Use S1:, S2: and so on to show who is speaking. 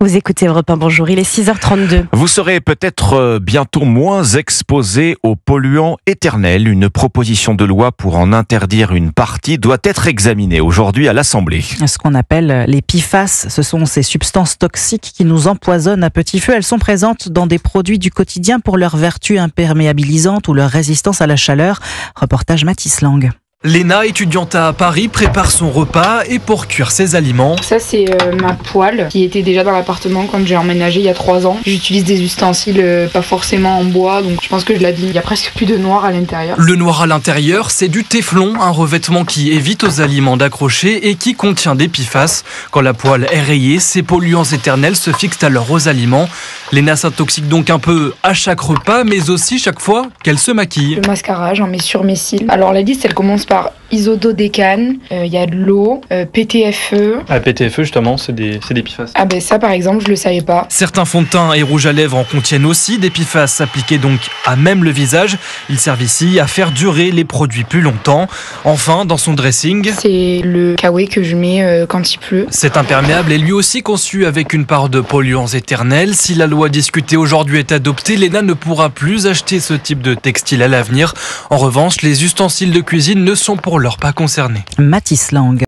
S1: Vous écoutez Europe 1, bonjour, il est 6h32.
S2: Vous serez peut-être bientôt moins exposé aux polluants éternels. Une proposition de loi pour en interdire une partie doit être examinée aujourd'hui à l'Assemblée.
S3: Ce qu'on appelle les PFAS, ce sont ces substances toxiques qui nous empoisonnent à petit feu. Elles sont présentes dans des produits du quotidien pour leur vertu imperméabilisante ou leur résistance à la chaleur. Reportage Mathis Lang.
S4: Léna, étudiante à Paris, prépare son repas et pour cuire ses aliments.
S5: Ça c'est ma poêle qui était déjà dans l'appartement quand j'ai emménagé il y a 3 ans. J'utilise des ustensiles pas forcément en bois, donc je pense que je l'abîme. Il y a presque plus de noir à l'intérieur.
S4: Le noir à l'intérieur, c'est du téflon, un revêtement qui évite aux aliments d'accrocher et qui contient des PFAS. Quand la poêle est rayée, ces polluants éternels se fixent alors aux aliments. Léna s'intoxique donc un peu à chaque repas, mais aussi chaque fois qu'elle se maquille.
S5: Le mascara, j'en mets sur mes cils. Alors la liste, elle commence par isododécane, il y a de l'eau, PTFE.
S6: Ah, PTFE justement, c'est des PFAS.
S5: Ah ben ça par exemple, je le savais pas.
S4: Certains fonds de teint et rouges à lèvres en contiennent aussi, des PFAS appliqués donc à même le visage. Ils servent ici à faire durer les produits plus longtemps. Enfin, dans son dressing,
S5: C'est le kawaii que je mets quand il pleut.
S4: cet imperméable est lui aussi conçu avec une part de polluants éternels. Si la loi discutée aujourd'hui est adoptée, Léna ne pourra plus acheter ce type de textile à l'avenir. En revanche, les ustensiles de cuisine ne sont pour l'heure pas concernés.
S3: Mathis Lang.